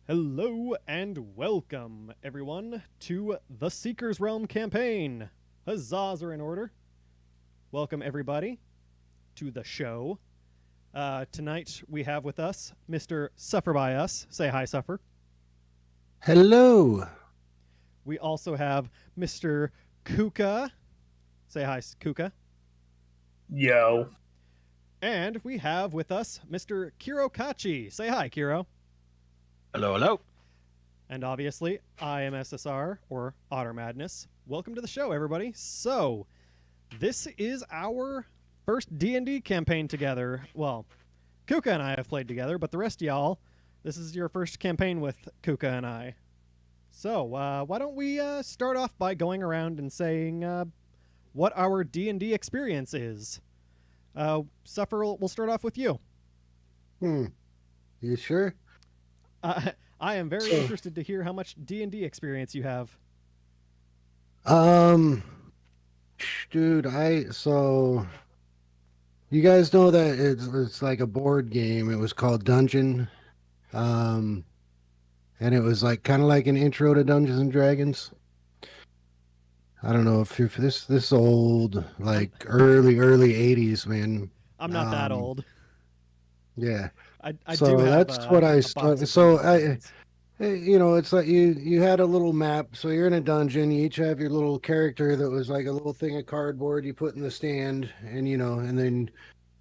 Hello and welcome, everyone, to the Seeker's Realm campaign. Huzzahs are in order. Welcome, everybody, to the show. Tonight we have with us Mr. Supherbyus. Say hi, Suffer. Hello. We also have Mr. Kouka. Say hi, Kouka. Yo. And we have with us Mr. KiroKatchi. Say hi, Kiro. Hello, hello. And obviously, I am SSR, or OtterMadness. Welcome to the show, everybody. So, this is our first D&D campaign together. Well, Kouka and I have played together, but the rest of y'all, this is your first campaign with Kouka and I. So, why don't we start off by going around and saying what our D&D experience is. Suffer, we'll start off with you. You sure? I am very interested to hear how much D&D experience you have. Dude, so you guys know that it's like a board game. It was called Dungeon. And it was like kind of like an intro to Dungeons and Dragons. I don't know if you're this old, like early 80s, man. I'm not that old. Yeah. I so do have that's what I started. So it's like you had a little map. So you're in a dungeon. You each have your little character that was like a little thing of cardboard you put in the stand, and then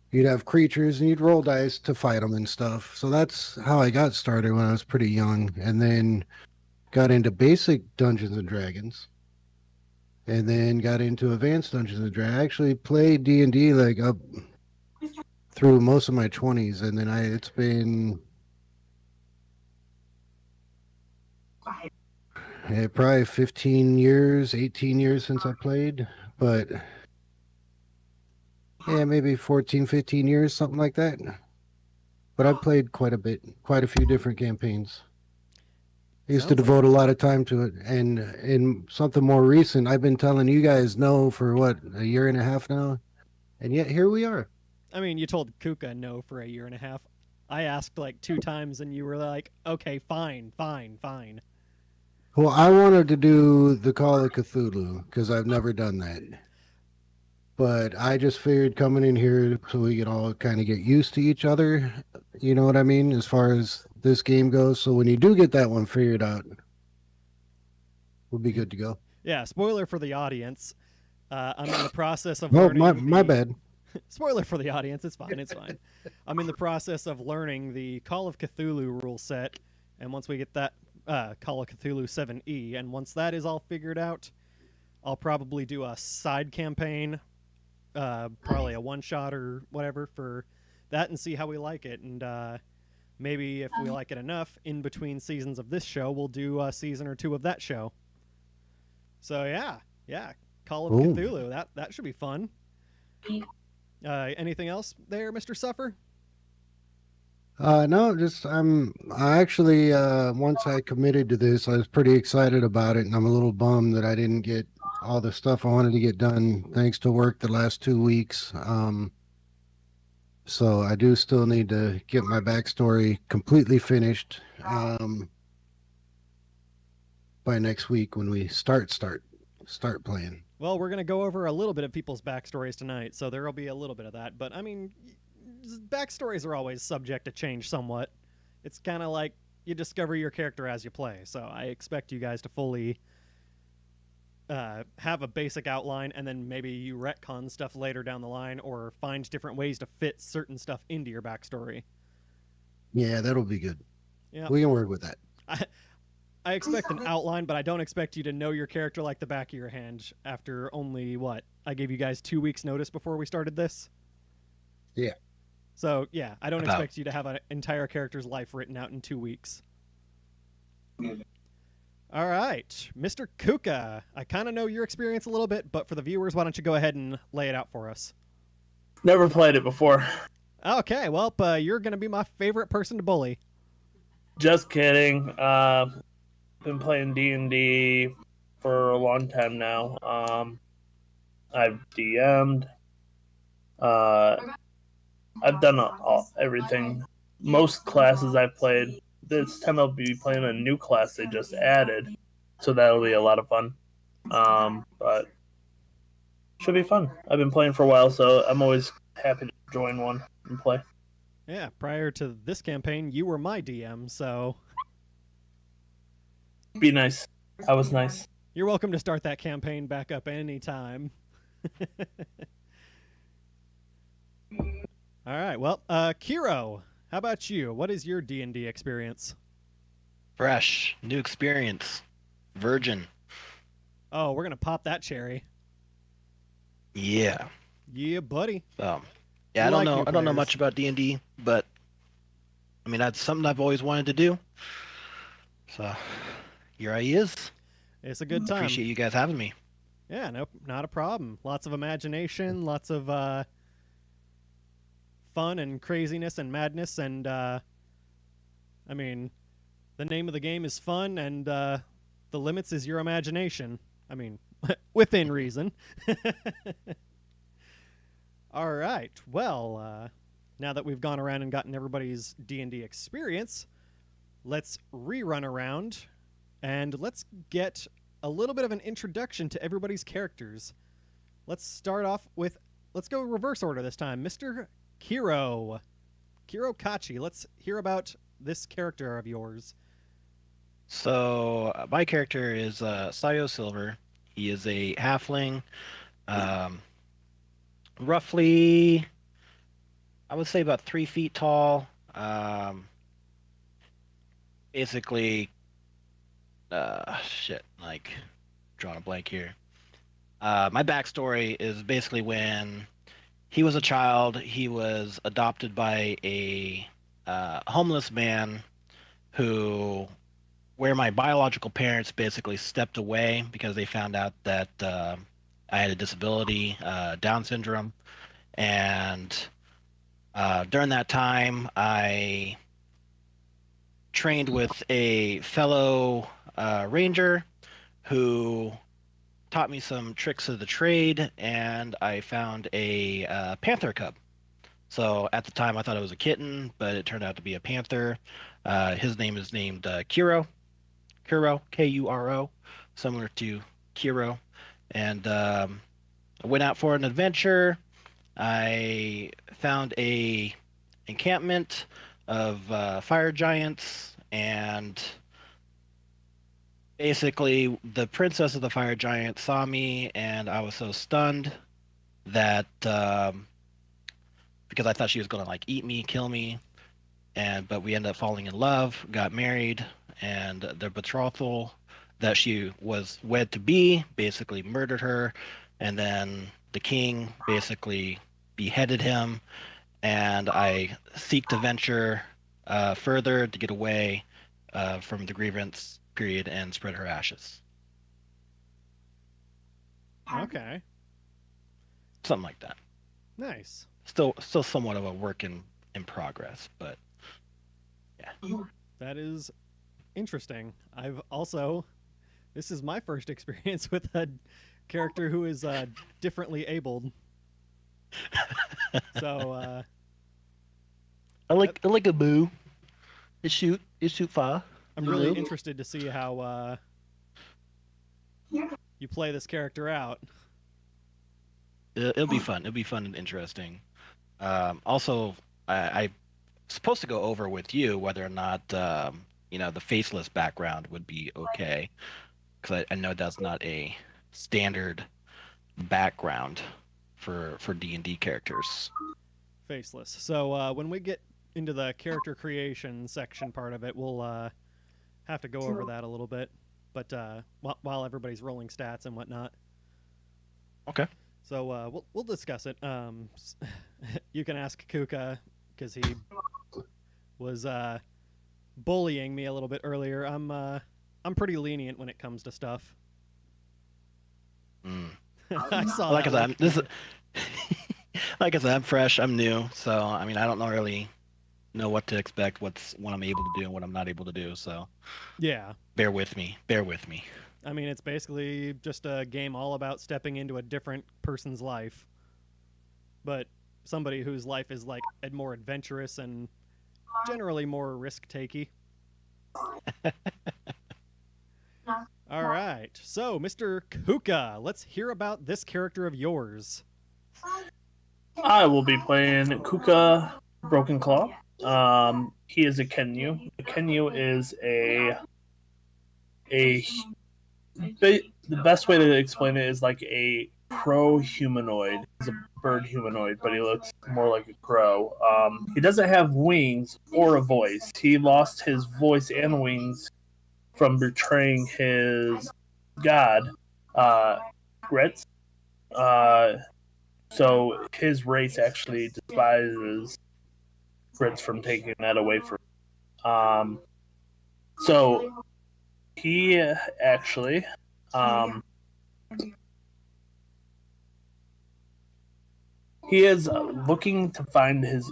you'd have creatures and you'd roll dice to fight them and stuff. So that's how I got started when I was pretty young, and then got into basic Dungeons and Dragons, and then got into advanced Dungeons and Dragons. I actually played D&D like up through most of my 20s, and then it's been probably 15 years, 18 years since I played, but yeah, maybe 14, 15 years, something like that. But I played quite a few different campaigns. I used to devote a lot of time to it, and in something more recent, I've been telling you guys no for a year and a half now, and yet here we are. I mean, you told Kouka no for a year and a half. I asked like 2 times, and you were like, okay, fine. Well, I wanted to do the Call of Cthulhu, because I've never done that. But I just figured coming in here so we could all kind of get used to each other, you know what I mean, as far as this game goes. So when you do get that one figured out, we'll be good to go. Yeah, spoiler for the audience. I'm in the process of learning. My bad. Spoiler for the audience. It's fine. I'm in the process of learning the Call of Cthulhu rule set, and once we get that Call of Cthulhu 7e, and once that is all figured out, I'll probably do a side campaign, probably a one-shot or whatever for that, and see how we like it. And maybe if we like it enough, in between seasons of this show, we'll do a season or 2 of that show. So yeah, Call of Cthulhu. That should be fun. Anything else there, Mr. Suffer? No, I actually, once I committed to this, I was pretty excited about it, and I'm a little bummed that I didn't get all the stuff I wanted to get done thanks to work the last 2 weeks. So I do still need to get my backstory completely finished by next week when we start playing. Well, we're going to go over a little bit of people's backstories tonight, so there will be a little bit of that. But, I mean, backstories are always subject to change somewhat. It's kind of like you discover your character as you play, so I expect you guys to fully have a basic outline, and then maybe you retcon stuff later down the line or find different ways to fit certain stuff into your backstory. Yeah, that'll be good. Yeah, we can work with that. I expect an outline, but I don't expect you to know your character like the back of your hand after only, I gave you guys 2 weeks notice before we started this? Yeah. So, yeah, I don't expect you to have an entire character's life written out in 2 weeks. All right, Mr. Kouka, I kind of know your experience a little bit, but for the viewers, why don't you go ahead and lay it out for us? Never played it before. Okay, well, you're going to be my favorite person to bully. Just kidding. Been playing D&D for a long time now. I've DM'd. I've done everything. Most classes I've played. this time I'll be playing a new class they just added, so that'll be a lot of fun. But should be fun. I've been playing for a while, so I'm always happy to join one and play. Yeah, prior to this campaign, you were my DM, so Be nice. I was nice. you're welcome to start that campaign back up anytime. All right, well, Kiro, how about you? What is your D&D experience? Fresh, new experience, virgin. Oh, we're going to pop that cherry. Yeah. Yeah, buddy. Yeah, You I don't like know. new I don't know players. much about D&D, but I mean that's something I've always wanted to do. So here I is. It's a good time. Appreciate you guys having me. Yeah, no, not a problem. Lots of imagination, lots of fun and craziness and madness, and I mean, the name of the game is fun, and the limits is your imagination. I mean, within reason. All right. Well, now that we've gone around and gotten everybody's D&D experience, let's rerun around, and let's get a little bit of an introduction to everybody's characters. Let's start off with, let's go reverse order this time. Mr. KiroKatchi, let's hear about this character of yours. So my character is Siyo Silver. He is a halfling, roughly, I would say about 3 feet tall. Basically, like drawing a blank here. My backstory is basically when he was a child, he was adopted by a homeless man where my biological parents basically stepped away because they found out that I had a disability, Down syndrome, and during that time, I trained with a fellow ranger who taught me some tricks of the trade, and I found a panther cub. So at the time, I thought it was a kitten, but it turned out to be a panther. His name is named Kuro, Kuro, similar to Kiro. And I went out for an adventure. I found a encampment of fire giants, and basically the princess of the fire giants saw me, and I was so stunned that because I thought she was going to like eat me, kill me, but we ended up falling in love, got married, and the betrothal that she was wed to be basically murdered her, and then the king basically beheaded him, and I seek to venture further to get away from the grievance period and spread her ashes. Okay. Something like that. Nice. Still somewhat of a work in progress, but yeah. That is interesting. This is my first experience with a character who is differently abled. So I like a boo. It shoot fire. I'm really interested to see how you play this character out. It'll be fun. It'll be fun and interesting. Also, I'm supposed to go over with you whether or not the faceless background would be okay, because I know that's not a standard background for D&D characters. Faceless. So when we get into the character creation section part of it, we'll have to go over that a little bit. But while everybody's rolling stats and whatnot. Okay. So we'll discuss it. You can ask Kouka, because he was bullying me a little bit earlier. I'm pretty lenient when it comes to stuff. I saw like that. Like I said, I'm fresh. I'm new, so I mean, I don't really know what to expect, what I'm able to do and what I'm not able to do. So Yeah. bear with me. I mean, it's basically just a game all about stepping into a different person's life. But somebody whose life is like more adventurous and generally more risk-takey. All right. So, Mr. Kouka, let's hear about this character of yours. I will be playing Kouka Brokenclaw. He is a Kenyu. A Kenyu is the best way to explain it is like a crow humanoid. He's a bird humanoid, but he looks more like a crow. He doesn't have wings or a voice. He lost his voice and wings from betraying his god, Gretz. So his race actually despises Gretz from taking that away from him. So he actually he is looking to find his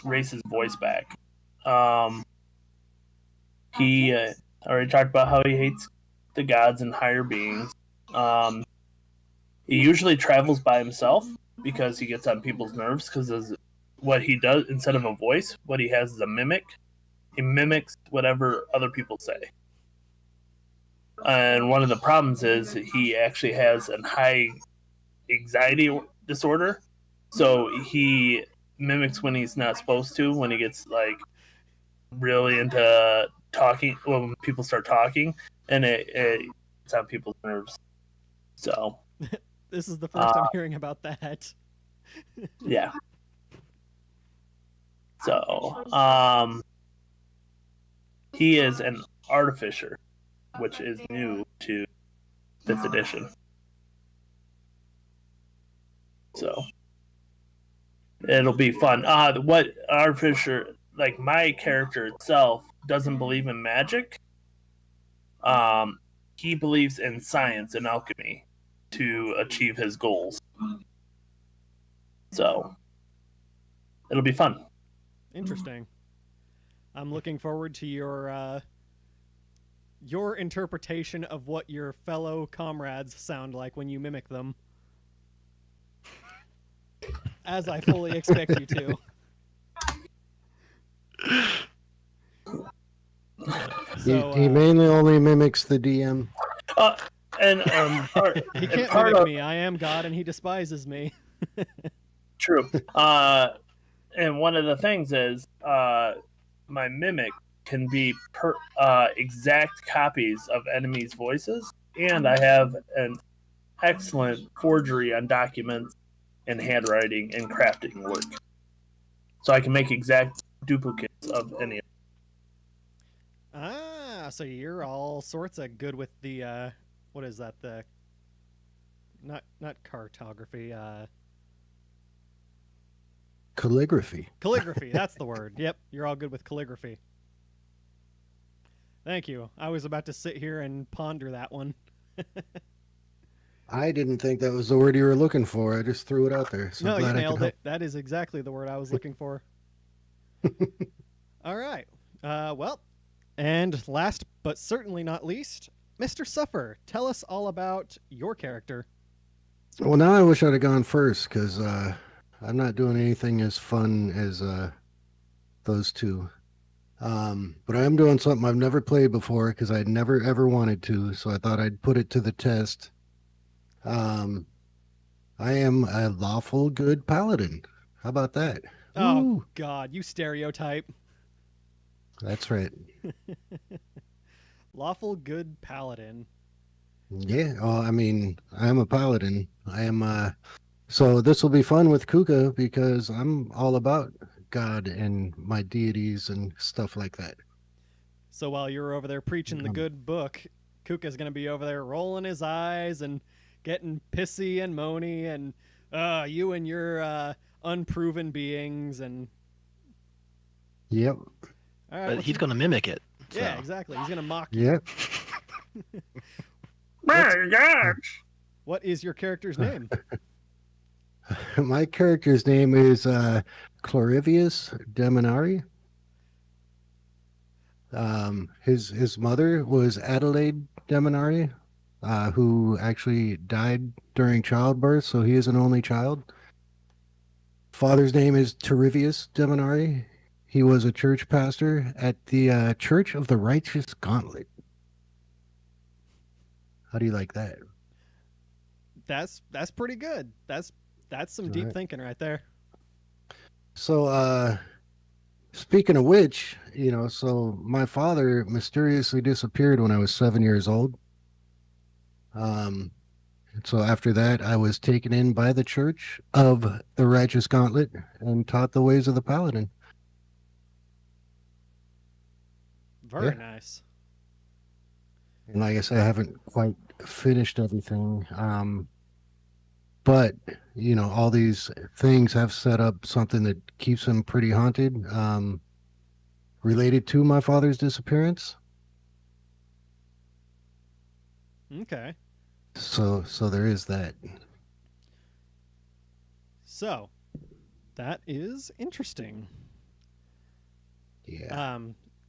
race's voice back. He already talked about how he hates the gods and higher beings. He usually travels by himself because he gets on people's nerves because what he does, instead of a voice, what he has is a mimic. He mimics whatever other people say. And one of the problems is he actually has a high anxiety disorder. So he mimics when he's not supposed to, when he gets like really into talking, when people start talking, and it's on people's nerves. So This is the first I'm hearing about that. yeah. So he is an artificer, which is new to 5th edition. So it'll be fun. What artificer, like my character itself, doesn't believe in magic. He believes in science and alchemy to achieve his goals. So it'll be fun. Interesting. I'm looking forward to your interpretation of what your fellow comrades sound like when you mimic them. As I fully expect you to. So, he mainly only mimics the DM. He can't mimic me. I am God, and he despises me. True. And one of the things is my mimic can be exact copies of enemies' voices, and I have an excellent forgery on documents and handwriting and crafting work. So I can make exact duplicates of any. So you're all sorts of good with the what is that? The not cartography. Calligraphy. Calligraphy. That's the word. Yep, you're all good with calligraphy. Thank you. I was about to sit here and ponder that one. I didn't think that was the word you were looking for. I just threw it out there. So no, you glad nailed it. That is exactly the word I was looking for. All right. Well, and last but certainly not least, Mr. Suffer, tell us all about your character. Well, now I wish I'd have gone first because I'm not doing anything as fun as those two. But I am doing something I've never played before because I'd never ever wanted to. So I thought I'd put it to the test. I am a lawful good paladin. How about that? Oh, Woo. God, you stereotype. That's right. Lawful good paladin. Yeah. Oh, I mean, I'm a paladin. I am. So this will be fun with Kouka because I'm all about God and my deities and stuff like that. So while you're over there preaching the good book, Kouka's going to be over there rolling his eyes and getting pissy and moany and you and your unproven beings and... Yep. All right, But he's going to mimic it. So. Yeah, exactly. He's going to mock you. Yep. My gosh! What is your character's name? My character's name is Clorivious Demonary. His mother was Adelaide Demonary, who actually died during childbirth, so he is an only child. Father's name is Clorivious Demonary. he was a church pastor at the Church of the Righteous Gauntlet. How do you like that? That's pretty good. That's some All deep right. thinking right there. So, speaking of which, so my father mysteriously disappeared when I was 7 years old. So after that, I was taken in by the Church of the Righteous Gauntlet and taught the ways of the Paladin. Very Yeah. nice. And like I said, I haven't quite finished everything. But all these things have set up something that keeps him pretty haunted, related to my father's disappearance. Okay. So there is that. So, that is interesting. Yeah.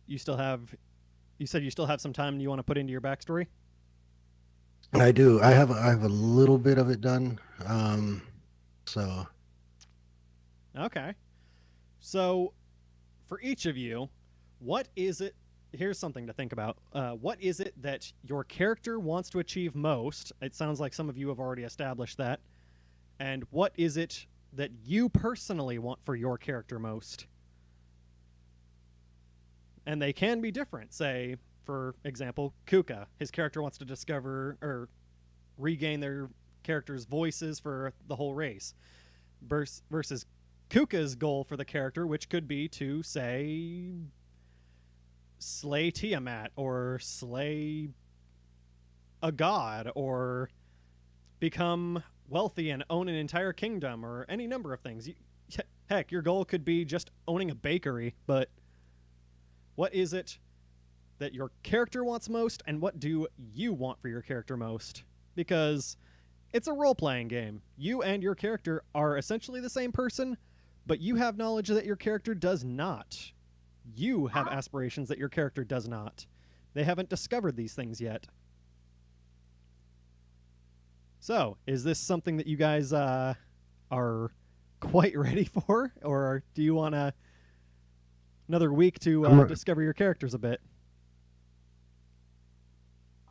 You said you still have some time you want to put into your backstory? I do. I have a little bit of it done. So Okay. So, for each of you, what is it? Here's something to think about. What is it that your character wants to achieve most? It sounds like some of you have already established that. And what is it that you personally want for your character most? And they can be different. Say, for example, Kouka. His character wants to discover or regain their characters' voices for the whole race. Versus Kouka's goal for the character, which could be to, say, slay Tiamat or slay a god or become wealthy and own an entire kingdom or any number of things. Heck, your goal could be just owning a bakery, but what is it that your character wants most, and what do you want for your character most? Because it's a role-playing game. You and your character are essentially the same person, but you have knowledge that your character does not. You have aspirations that your character does not. They haven't discovered these things yet. So, is this something that you guys are quite ready for, or do you want another week to discover your characters a bit?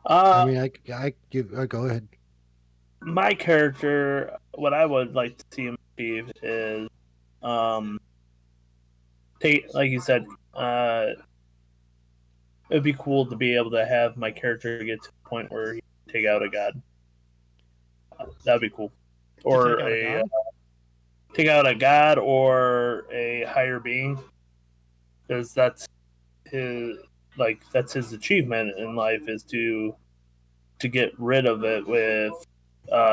I mean, I go ahead. My character, what I would like to see him achieve is, like you said, it'd be cool to be able to have my character get to the point where he can take out a god. That'd be cool. Or take out a god or a higher being, because that's his achievement in life, is to get rid of it with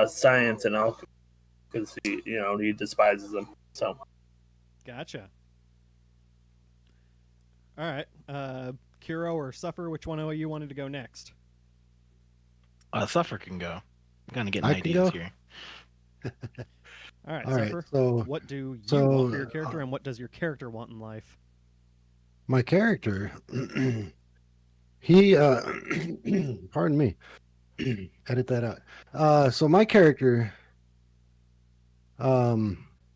science and alchemy, because he despises them. So Gotcha. All right, Kiro or Suffer, which one of you wanted to go next? Suffer can go. I'm kind of getting I can ideas go? here. All right, All right, Suffer. so- what do you so, want for your character, and what does your character want in life? My character, he, pardon me, edit that out. So my character,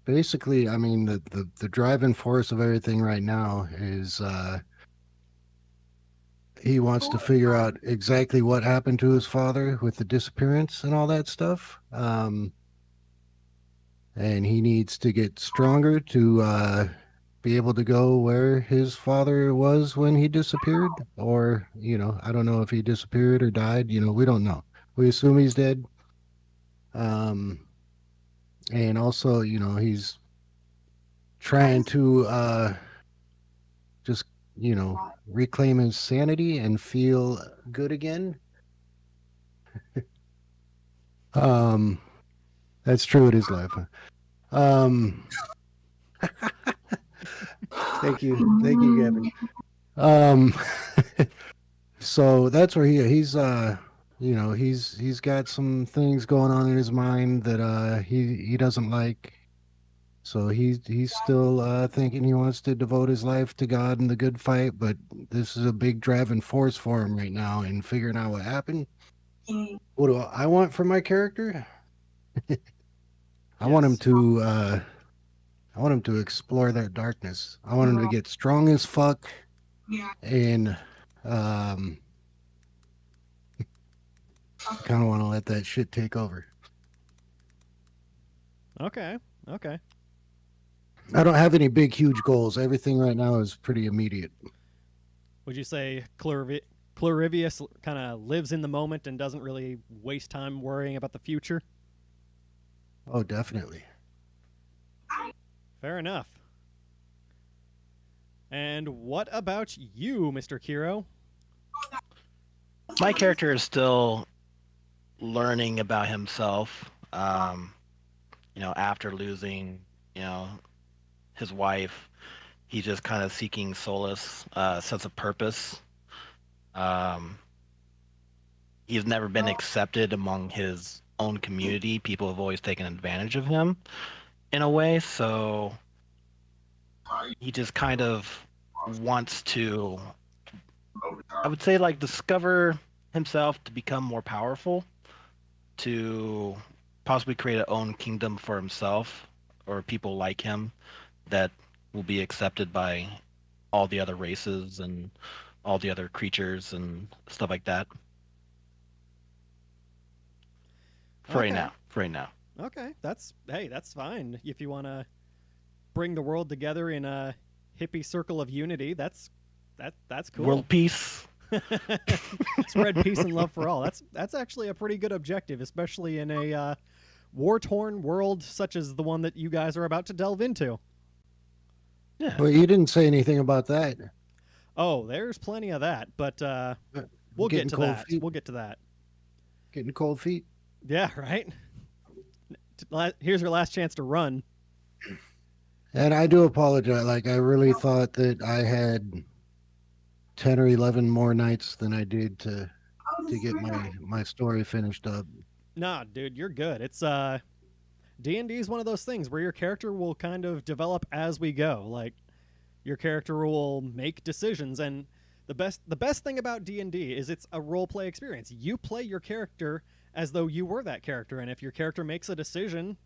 basically, I mean, the driving force of everything right now is, he wants to figure out exactly what happened to his father with the disappearance and all that stuff. And he needs to get stronger to be able to go where his father was when he disappeared. Or, I don't know if he disappeared or died. We don't know. We assume he's dead. And also, he's trying to just, reclaim his sanity and feel good again. That's true in his life. Thank you, Gavin. So that's where he's he's got some things going on in his mind that he doesn't like. So he's still thinking he wants to devote his life to God and the good fight, but this is a big driving force for him right now in figuring out what happened. What do I want for my character? I want him to I want him to explore that darkness. I want him to get strong as fuck, and I kind of want to let that shit take over. Okay. Okay. I don't have any big, huge goals. Everything right now is pretty immediate. Would you say Clorivious kind of lives in the moment and doesn't really waste time worrying about the future? Oh, definitely. Fair enough. And what about you, Mr. Kiro? My character is still learning about himself. After losing, his wife, he's just kind of seeking solace, sense of purpose. He's never been accepted among his own community. People have always taken advantage of him in a way, so he just kind of wants to, I would say, like, discover himself to become more powerful, to possibly create a own kingdom for himself or people like him that will be accepted by all the other races and all the other creatures and stuff like that. For right now. Okay, that's fine. If you want to bring the world together in a hippie circle of unity, that's cool. World peace. Spread peace and love for all. That's actually a pretty good objective, especially in a war-torn world such as the one that you guys are about to delve into. Yeah. Well, you didn't say anything about that. Oh, there's plenty of that, but we'll get to that. Feet. We'll get to that. Getting cold feet. Yeah, right? Here's your last chance to run. And I do apologize. Like, I really thought that I had 10 or 11 more nights than I did to get my story finished up. Nah, dude, you're good. It's D&D is one of those things where your character will kind of develop as we go. Like, your character will make decisions, and the best thing about D&D is it's a role play experience. You play your character as though you were that character, and if your character makes a decision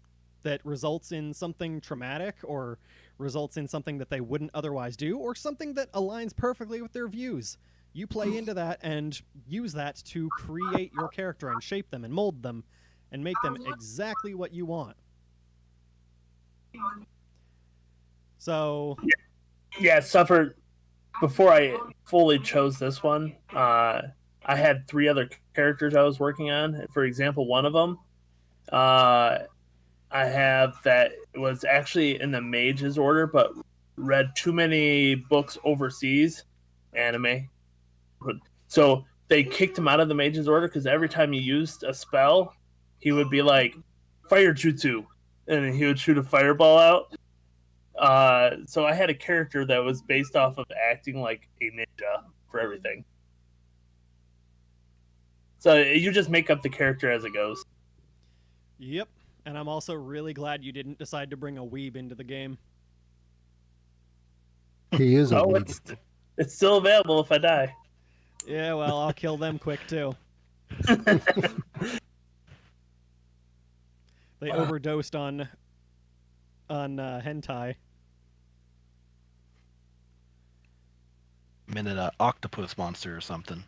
that results in something traumatic or results in something that they wouldn't otherwise do or something that aligns perfectly with their views, you play into that and use that to create your character and shape them and mold them and make them exactly what you want. So Yeah, Suffer. Before I fully chose this one, I had 3 other characters I was working on. For example, one of them, I have that was actually in the mage's order, but read too many books overseas, anime. So they kicked him out of the mage's order because every time he used a spell, he would be like, fire jutsu, and he would shoot a fireball out. So I had a character that was based off of acting like a ninja for everything. So you just make up the character as it goes. Yep. And I'm also really glad you didn't decide to bring a weeb into the game. He is a Oh, weeb. it's still available if I die. Yeah, well, I'll kill them quick too. They overdosed on hentai. Minute an octopus monster or something.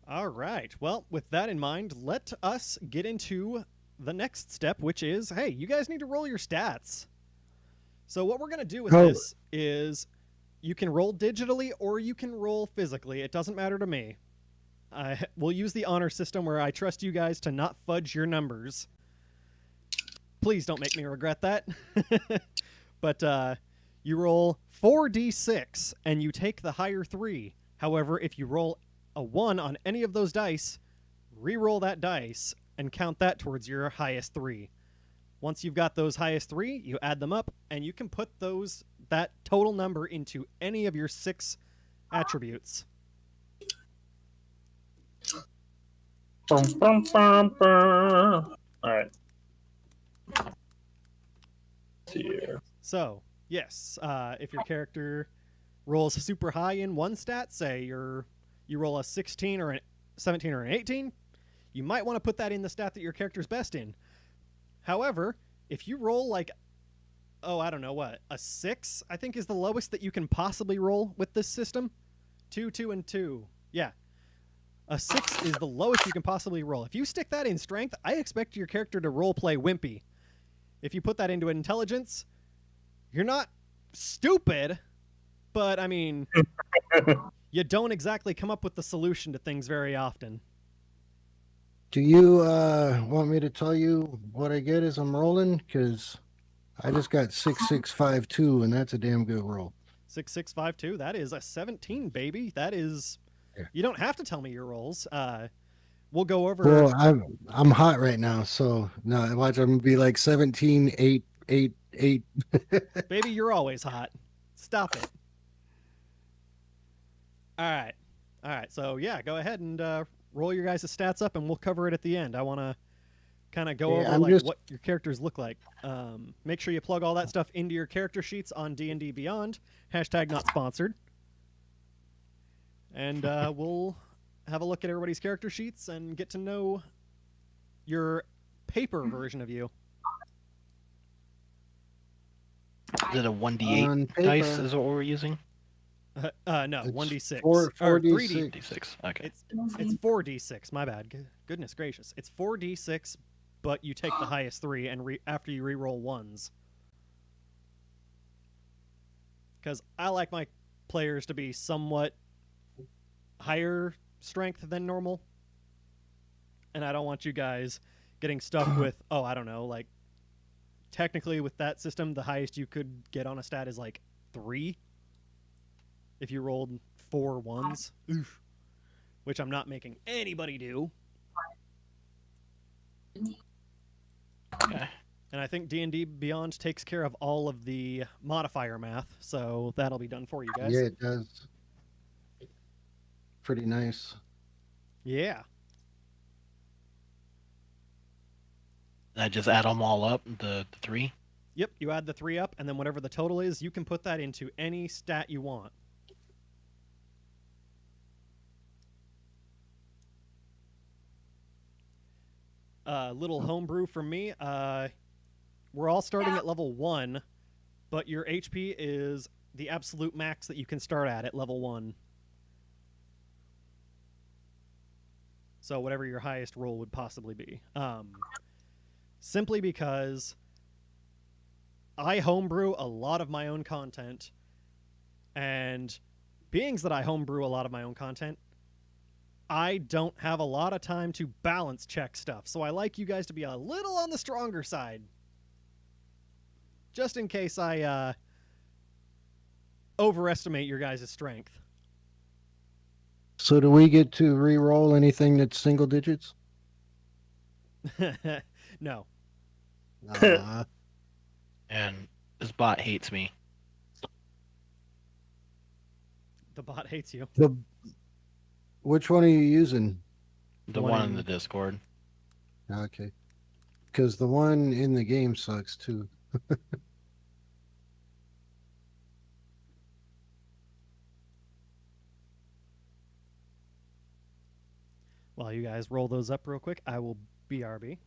All right. Well, with that in mind, let us get into the next step, which is, hey, you guys need to roll your stats. So what we're going to do with this is you can roll digitally or you can roll physically. It doesn't matter to me. We'll use the honor system where I trust you guys to not fudge your numbers. Please don't make me regret that. But you roll 4d6 and you take the higher 3. However, if you roll a 1 on any of those dice, re-roll that dice and count that towards your highest 3. Once you've got those highest 3, you add them up and you can put that total number into any of your 6 attributes. All right. Here. So, yes, if your character rolls super high in one stat, say you roll a 16 or a 17 or an 18, you might want to put that in the stat that your character's best in. However, if you roll like, oh, I don't know what, a 6, I think is the lowest that you can possibly roll with this system. 2, 2, and 2. Yeah. A 6 is the lowest you can possibly roll. If you stick that in strength, I expect your character to roleplay wimpy. If you put that into intelligence, you're not stupid, but I mean, you don't exactly come up with the solution to things very often. Do you want me to tell you what I get as I'm rolling? Because I just got 6652, and that's a damn good roll. 6652, that is a 17, baby. That is. Yeah. You don't have to tell me your rolls. We'll go over. Well, I'm hot right now, so no, watch. I'm gonna be like 17, 8, 8, 8. Baby, you're always hot. Stop it. All right. So yeah, go ahead and roll your guys' stats up, and we'll cover it at the end. I want to kind of go over what your characters look like. Make sure you plug all that stuff into your character sheets on D&D Beyond. # not sponsored. And we'll have a look at everybody's character sheets and get to know your paper version of you. Is it a 1d8 dice is what we're using? No, It's 1d6. 4d6. D6. Okay. It's 4d6. My bad. Goodness gracious. It's 4d6, but you take the highest 3 and after you re-roll ones. Because I like my players to be somewhat higher strength than normal, and I don't want you guys getting stuck with, oh, I don't know, like, technically with that system, the highest you could get on a stat is like 3 if you rolled 4 ones. Oof. Which I'm not making anybody do. Okay. And I think D&D Beyond takes care of all of the modifier math, so that'll be done for you guys. Yeah, it does. Pretty nice. Yeah. I just add them all up, the 3? Yep, you add the 3 up, and then whatever the total is, you can put that into any stat you want. Little homebrew from me. We're all starting at level 1, but your HP is the absolute max that you can start at level 1. So whatever your highest roll would possibly be. Simply because I homebrew a lot of my own content, and being that I homebrew a lot of my own content, I don't have a lot of time to balance check stuff, so I like you guys to be a little on the stronger side. Just in case I overestimate your guys' strength. So do we get to re-roll anything that's single digits? No. And this bot hates me. The bot hates you. Which one are you using? The one in the Discord. Okay. Because the one in the game sucks too. While you guys roll those up real quick, I will BRB.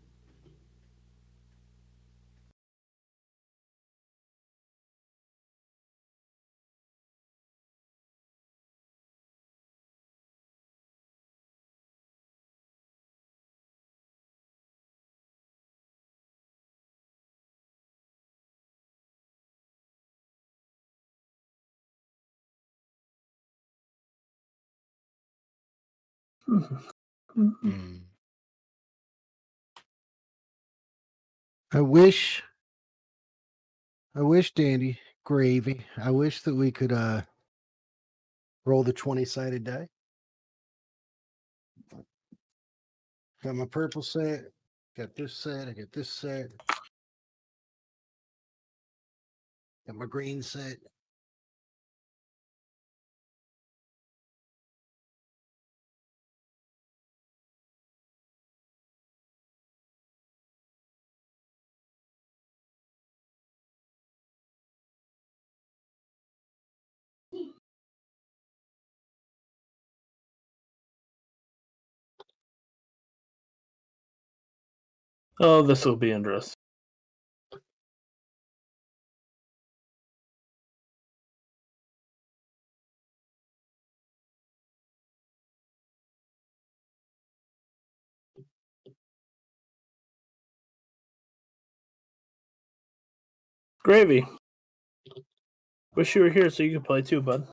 Mm. I wish, Dandy, gravy. I wish that we could roll the 20-sided die. Got my purple set. Got this set. I got this set. Got my green set. Oh, this will be interesting. Gravy. Wish you were here so you could play too, bud.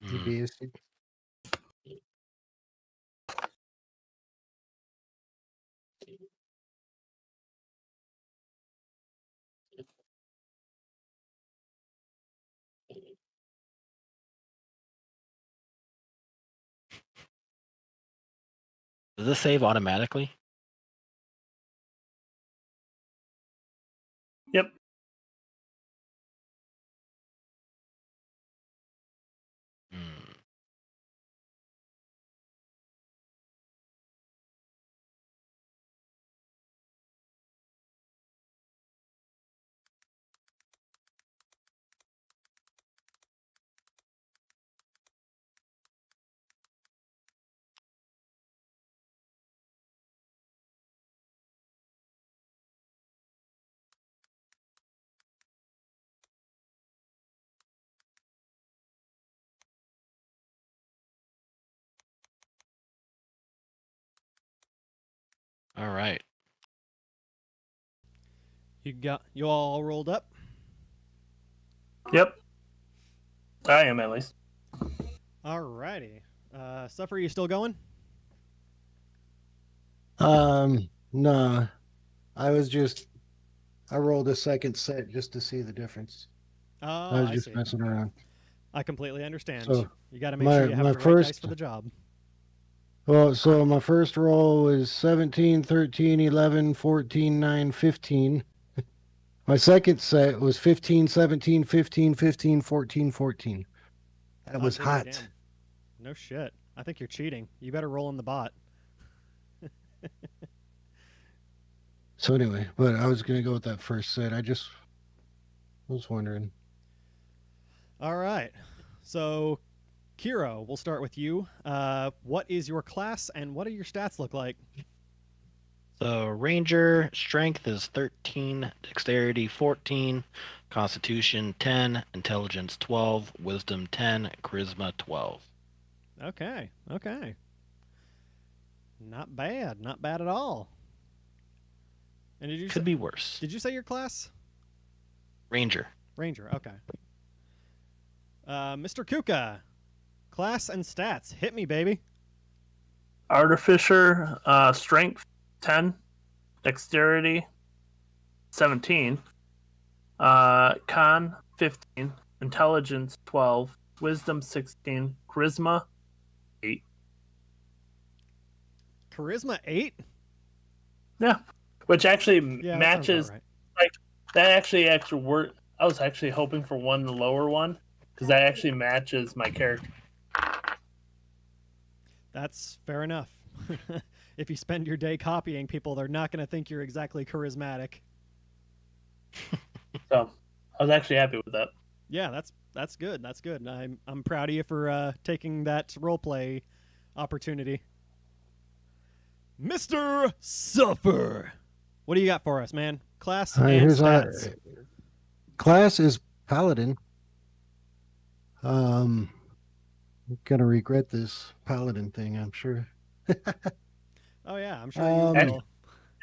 You'd Hmm. be Does this save automatically? Yep. Hmm. All right. You all rolled up? Yep. I am at least. Alrighty. Suffer, you still going? Nah. I rolled a second set just to see the difference. Oh, I was I just see. messing around. I completely understand. So, You got to make sure you have the right dice for the job. Well, so my first roll was 17, 13, 11, 14, 9, 15. My second set was 15, 17, 15, 15, 14, 14. That was hot. Damn. No shit. I think you're cheating. You better roll in the bot. So anyway, but I was going to go with that first set. I just was wondering. All right. So, Kiro, we'll start with you. What is your class and what do your stats look like? So Ranger strength is 13, dexterity 14, constitution 10, intelligence 12, wisdom 10, charisma 12. Okay. Not bad. Not bad at all. And did you Could be worse. Did you say your class? Ranger. Ranger. Okay. Mr. Kouka, class and stats. Hit me, baby. Artificer, strength 10, dexterity 17, con 15, intelligence 12, wisdom 16, charisma 8. Charisma 8? Yeah, which actually Yeah, that sounds matches. about right. Like that actually worked. I was actually hoping for one lower one because that actually matches my character. That's fair enough. If you spend your day copying people, they're not going to think you're exactly charismatic. So I was actually happy with that. Yeah, that's good. That's good. I'm proud of you for taking that roleplay opportunity. Mr. Suffer, what do you got for us, man? Class All right, and here's our stats. class is Paladin. I'm gonna regret this Paladin thing, I'm sure. Oh yeah, I'm sure Um, you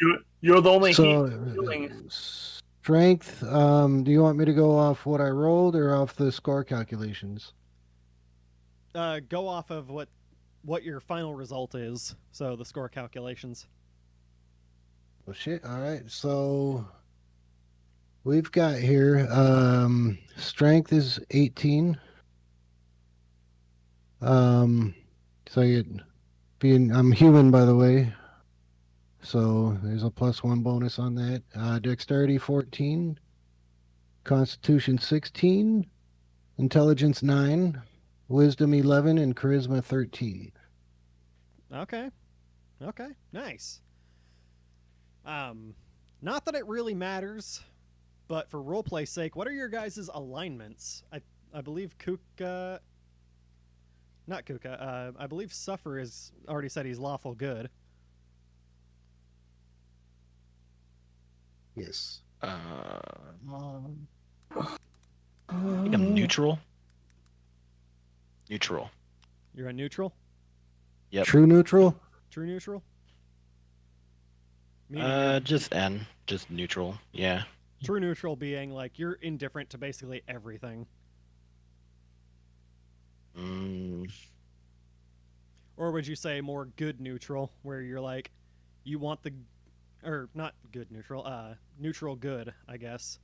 will. You're the only So, healing. strength. Do you want me to go off what I rolled or off the score calculations? Go off of what your final result is. So the score calculations. Oh shit! All right, so we've got here. Strength is 18. So I'm human, by the way. So there's a +1 bonus on that. Dexterity 14, Constitution 16, Intelligence 9, Wisdom 11, and Charisma 13. Okay, nice. Not that it really matters, but for roleplay's sake, what are your guys' alignments? I believe Kouka. Not Kouka. I believe Suffer has already said he's lawful good. Yes. I think I'm neutral. Neutral. You're a neutral? Yep. True neutral? True neutral? Meaning Just N. Just neutral. Yeah. True neutral being like you're indifferent to basically everything. Or would you say more good neutral, where you're like, you want the, or not good neutral, neutral good, I guess.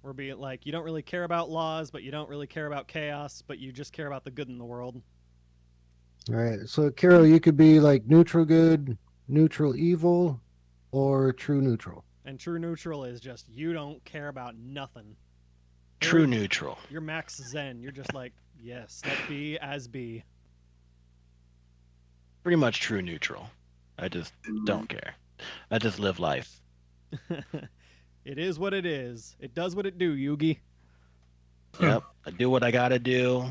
Or be it like, you don't really care about laws, but you don't really care about chaos, but you just care about the good in the world. All right. So, Kiro, you could be like neutral good, neutral evil, or true neutral. And true neutral is just, you don't care about nothing. True neutral. You're max zen. You're just like, yes, let be as be. Pretty much true neutral. I just don't care. I just live life. It is what it is. It does what it do, Yugi. Yep. I do what I gotta do.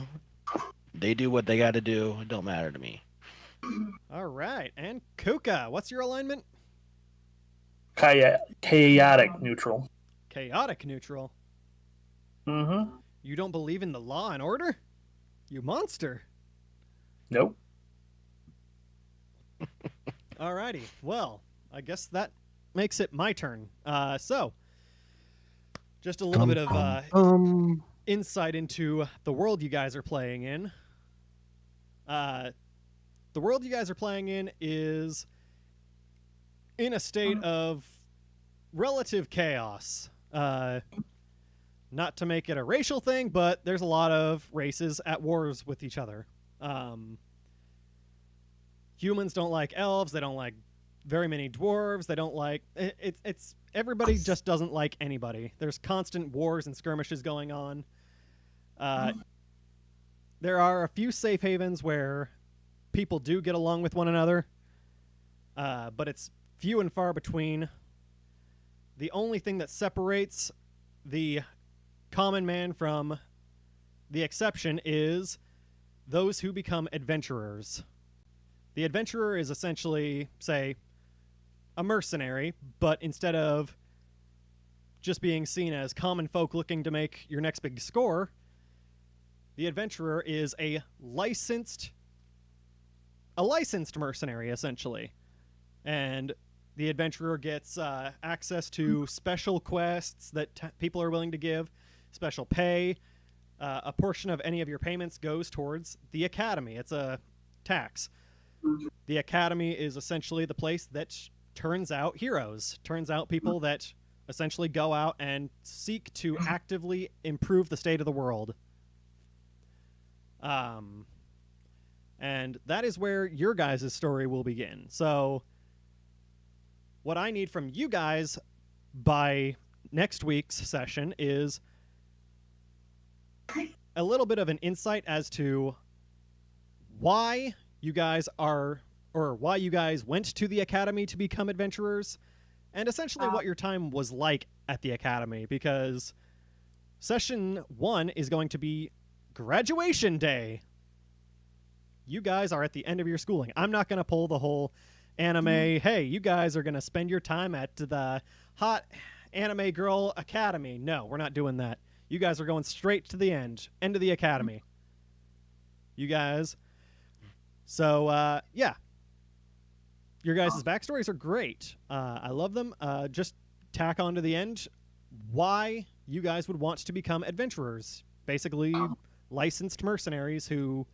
They do what they gotta do. It don't matter to me. All right. And Kouka, what's your alignment? Chaotic neutral. Chaotic neutral. Mm-hmm. You don't believe in the law and order? You monster. Nope. Alrighty. Well, I guess that makes it my turn. So, just a little bit of insight into the world you guys are playing in. The world you guys are playing in is in a state of relative chaos. Not to make it a racial thing, but there's a lot of races at wars with each other. Humans don't like elves. They don't like very many dwarves. They don't like... It's everybody just doesn't like anybody. There's constant wars and skirmishes going on. There are a few safe havens where people do get along with one another, but it's few and far between. The only thing that separates the common man from the exception is those who become adventurers. The adventurer is essentially, say, a mercenary, but instead of just being seen as common folk looking to make your next big score, the adventurer is a licensed mercenary, essentially. And the adventurer gets access to special quests that people are willing to give, special pay. A portion of any of your payments goes towards the academy. It's a tax. The academy is essentially the place that turns out heroes, turns out people that essentially go out and seek to actively improve the state of the world. And that is where your guys' story will begin. So what I need from you guys by next week's session is a little bit of an insight as to why you guys are, or why you guys went to the academy to become adventurers, and essentially what your time was like at the academy, because session 1 is going to be graduation day. You guys are at the end of your schooling. I'm not going to pull the whole anime, hey, you guys are going to spend your time at the hot anime girl academy. No, we're not doing that. You guys are going straight to the end of the academy. You guys. So, yeah. Your guys' backstories are great. I love them. Just tack on to the end why you guys would want to become adventurers. Basically, licensed mercenaries who...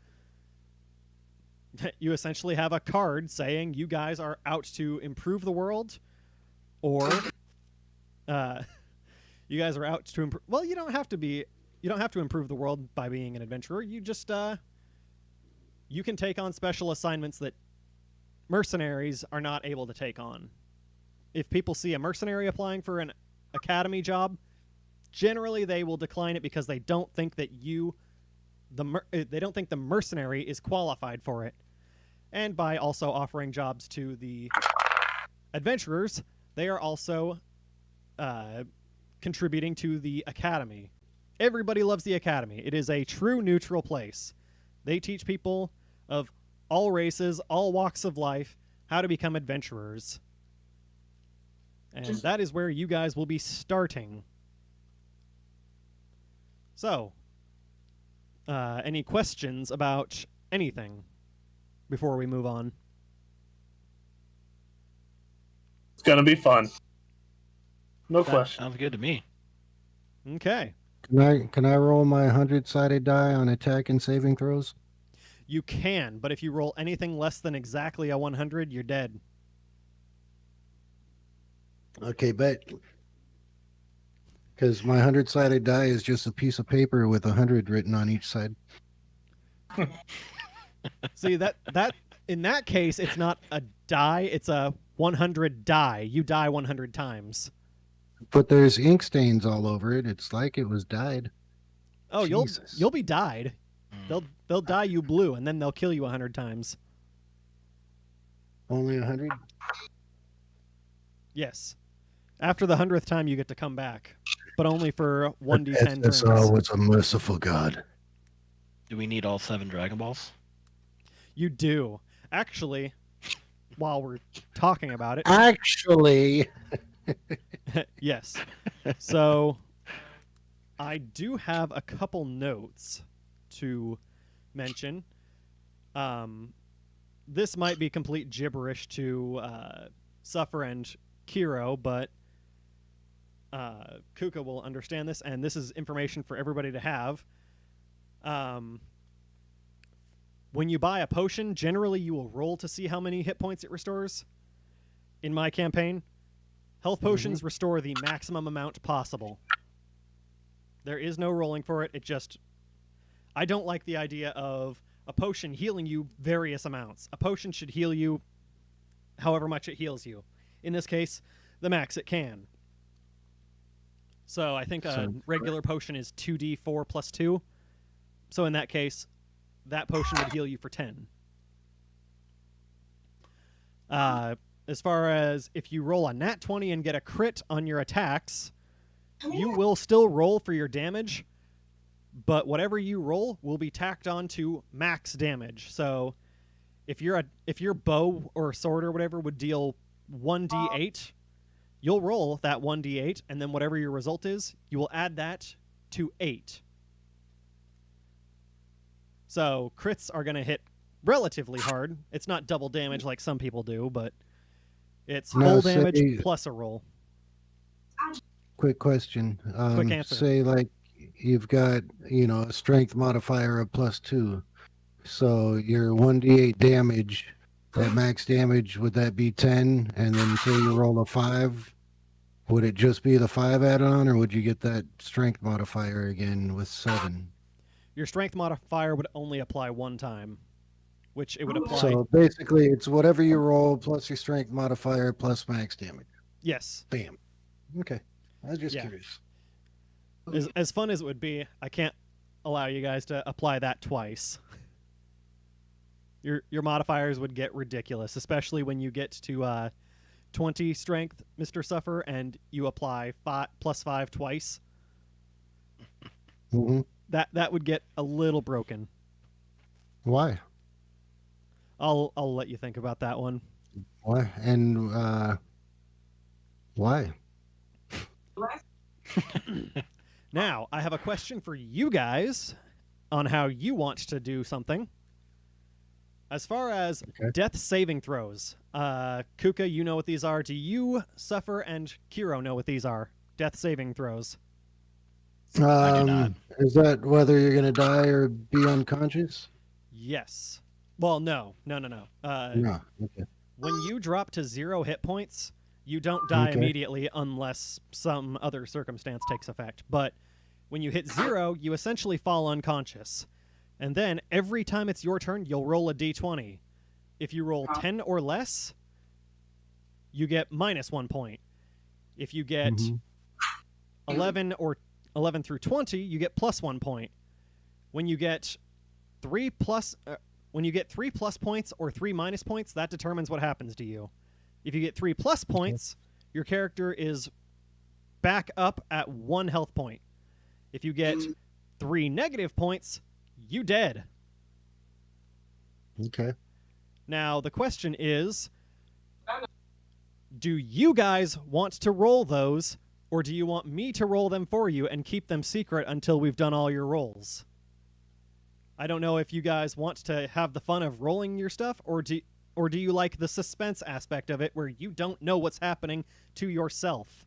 you essentially have a card saying you guys are out to improve the world, or you guys are out to improve... Well, you don't have to improve the world by being an adventurer. You just... you can take on special assignments that mercenaries are not able to take on. If people see a mercenary applying for an academy job, generally they will decline it because they don't think that they don't think the mercenary is qualified for it. And by also offering jobs to the adventurers, they are also contributing to the academy. Everybody loves the academy. It is a true neutral place. They teach people of all races, all walks of life, how to become adventurers. And that is where you guys will be starting. So, any questions about anything before we move on? It's going to be fun. No question. Sounds good to me. Okay. Can I roll my 100-sided die on attack and saving throws? You can, but if you roll anything less than exactly a 100, you're dead. Okay, bet. Because my 100-sided die is just a piece of paper with 100 written on each side. See, that in that case, it's not a die, it's a 100 die. You die 100 times. But there's ink stains all over it. It's like it was dyed. Oh, Jesus. you'll be dyed. They'll dye you blue, and then they'll kill you 100 times. Only 100? Yes. After the 100th time, you get to come back, but only for 1d10 turns. SSR was a merciful god. Do we need all 7 Dragon Balls? You do. Actually, while we're talking about it, Actually, yes. So I do have a couple notes to mention. This might be complete gibberish to Suffer and Kiro, but Kouka will understand this, and this is information for everybody to have. When you buy a potion, generally you will roll to see how many hit points it restores. In my campaign, health potions restore the maximum amount possible. There is no rolling for it. I don't like the idea of a potion healing you various amounts. A potion should heal you however much it heals you. In this case, the max it can. So I think a regular potion is 2d4 plus 2. So in that case, that potion would heal you for 10. As far as if you roll a nat 20 and get a crit on your attacks, you will still roll for your damage, but whatever you roll will be tacked on to max damage. So if your bow or sword or whatever would deal 1d8, you'll roll that 1d8, and then whatever your result is, you will add that to 8. So crits are going to hit relatively hard. It's not double damage like some people do, but it's full damage plus a roll. Quick question. Quick answer. Say like you've got, a strength modifier of +2. So your 1d8 damage, that max damage, would that be 10? And then say you roll a 5, would it just be the 5 added on, or would you get that strength modifier again with 7? Your strength modifier would only apply one time, which it would apply. So basically, it's whatever you roll plus your strength modifier plus max damage. Yes. Bam. Okay. I was just curious. As fun as it would be, I can't allow you guys to apply that twice. Your modifiers would get ridiculous, especially when you get to 20 strength, Mr. Suffer, and you apply +5 twice. Mm-hmm. That would get a little broken. Why? I'll let you think about that one. Why? And why? Now, I have a question for you guys on how you want to do something. As far as death saving throws, Kouka, you know what these are. Do you, Suffer, and Kiro know what these are? Death saving throws. I do not. Is that whether you're going to die or be unconscious? Yes. Well, no. No. No. Okay. When you drop to 0 hit points, you don't die immediately unless some other circumstance takes effect. But when you hit 0, you essentially fall unconscious. And then every time it's your turn, you'll roll a d20. If you roll 10 or less, you get -1 point. If you get 11 through 20, you get +1 point. When you get 3 plus points or 3 minus points, that determines what happens to you. If you get 3 plus points, your character is back up at 1 health point. If you get 3 negative points, you dead. Okay. Now, the question is, do you guys want to roll those, or do you want me to roll them for you and keep them secret until we've done all your rolls? I don't know if you guys want to have the fun of rolling your stuff, or do you like the suspense aspect of it where you don't know what's happening to yourself?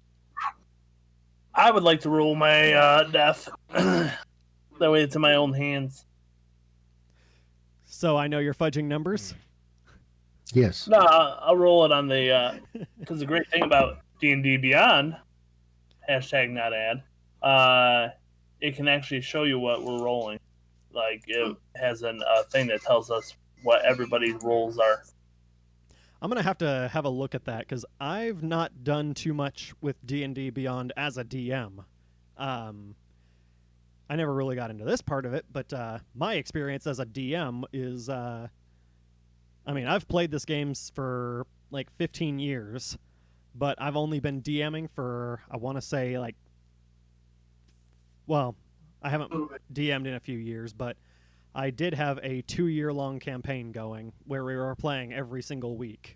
I would like to roll my death. That way it's in my own hands. So I know you're fudging numbers. Yes. No, I'll roll it on the... Because the great thing about D&D Beyond, #NotAd, it can actually show you what we're rolling. Like, it has a thing that tells us what everybody's rolls are. I'm gonna have to have a look at that because I've not done too much with D&D Beyond as a DM. I never really got into this part of it, but my experience as a DM is, I mean, I've played this games for like 15 years, but I've only been DMing for, I want to say, like, well, I haven't DM'd in a few years, but I did have a 2-year-long campaign going where we were playing every single week.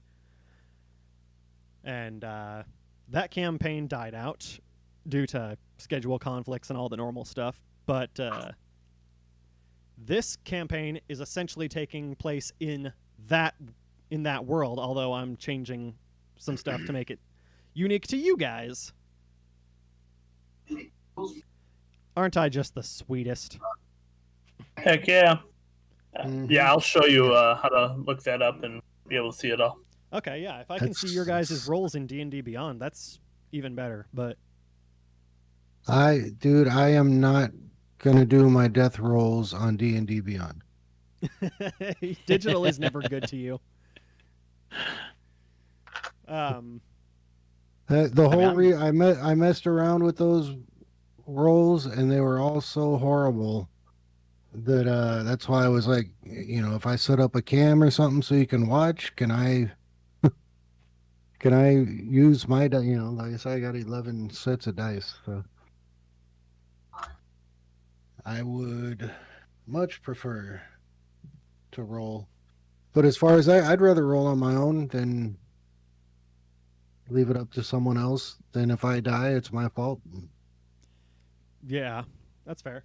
And that campaign died out due to schedule conflicts and all the normal stuff. But this campaign is essentially taking place in that world, although I'm changing some stuff to make it unique to you guys. Aren't I just the sweetest? Heck yeah. Mhm. Yeah, I'll show you how to look that up and be able to see it all. Okay, yeah, if I can see your guys' roles in D&D Beyond, that's even better, but... Dude, I am not gonna do my death rolls on D&D Beyond. Digital is never good to you. The whole I messed around with those rolls and they were all so horrible that that's why I was like, if I set up a cam or something so you can watch, can I use my like I said, I got 11 sets of dice, so I would much prefer to roll. But as far as I'd rather roll on my own than leave it up to someone else. Then if I die, it's my fault. Yeah, that's fair.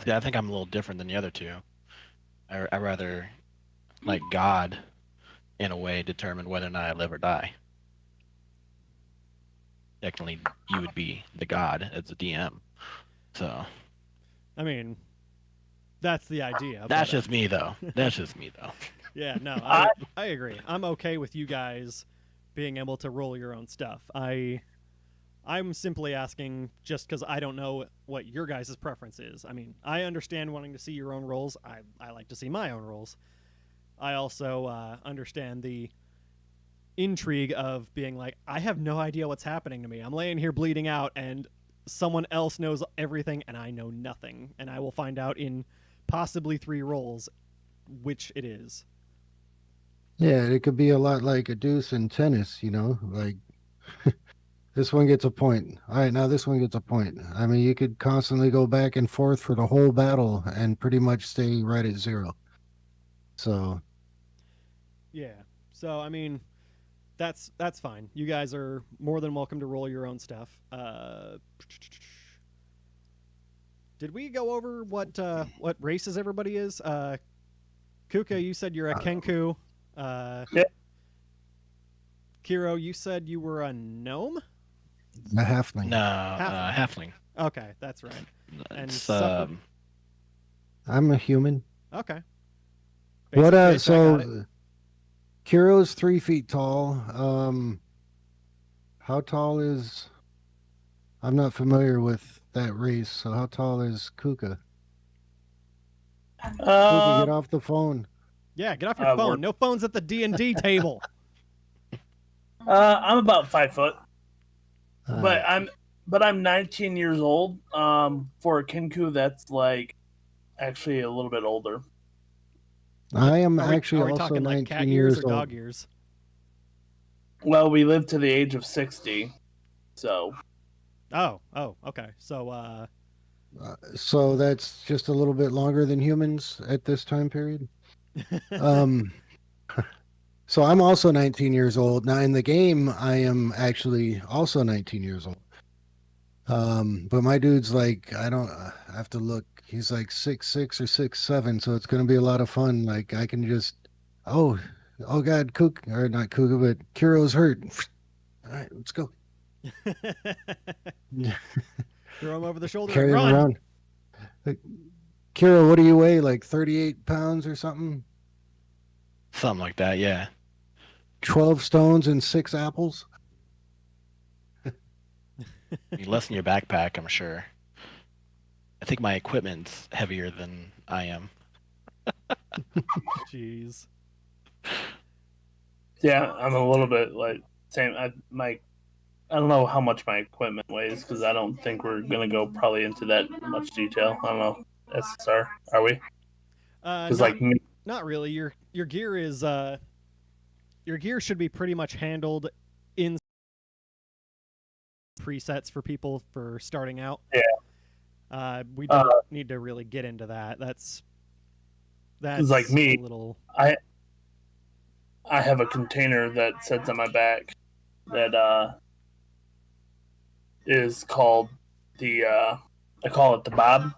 Yeah, I think I'm a little different than the other two. I rather, like God, in a way, determine whether or not I live or die. Technically, you would be the God as a DM. So, I mean, that's the idea. that's but, just me, though. That's just me, though. Yeah, no, I agree. I'm okay with you guys being able to roll your own stuff. I'm simply asking just because I don't know what your guys' preference is. I mean, I understand wanting to see your own rolls. I like to see my own rolls. I also understand the intrigue of being like, I have no idea what's happening to me. I'm laying here bleeding out, and someone else knows everything, and I know nothing. And I will find out in possibly 3 rolls which it is. Yeah, it could be a lot like a deuce in tennis, like this one gets a point. All right, now this one gets a point. I mean, you could constantly go back and forth for the whole battle and pretty much stay right at 0. So, yeah. So, I mean, that's fine. You guys are more than welcome to roll your own stuff. Did we go over what races everybody is? Kouka, you said you're a Kenku. Yeah. Kiro, you said you were a gnome? a halfling. No, Halfling. halfling. Okay, that's right. And It's, I'm a human. Okay. What? Basic base, I got it. So, Kiro's 3 feet tall. How tall is? I'm not familiar with that race. So, how tall is Kouka? Kouka, get off the phone. Yeah, get off your phone. No phones at the D&D table. I'm about 5 foot, Uh, but I'm 19 years old. For a Kinku, that's like actually a little bit older. I am Are we also talking 19 like cat years ears or old. dog ears? Well, we live to the age of 60, so Oh, okay. So, So that's just a little bit longer than humans at this time period. So I'm also 19 years old. Now in the game, I am actually also 19 years old. But my dude's like, I have to look. He's like 6'6" or 6'7", so it's going to be a lot of fun. Like I can just, oh God, Kouka, or not Kouka, but Kiro's hurt. All right, let's go. Throw him over the shoulder Carry and him run. around. Kira, what do you weigh? Like 38 pounds or something? Something like that, yeah. 12 stones and 6 apples? Less than your backpack, I'm sure. I think my equipment's heavier than I am. Jeez. Yeah, I'm a little bit like same. I don't know how much my equipment weighs because I don't think we're gonna go probably into that much detail. I don't know. SSR, are we? Because Not really. Your gear is your gear should be pretty much handled in presets for people for starting out. Yeah. We don't need to really get into that. That's like me. A little... I have a container that sits on my back that is called I call it the Bob.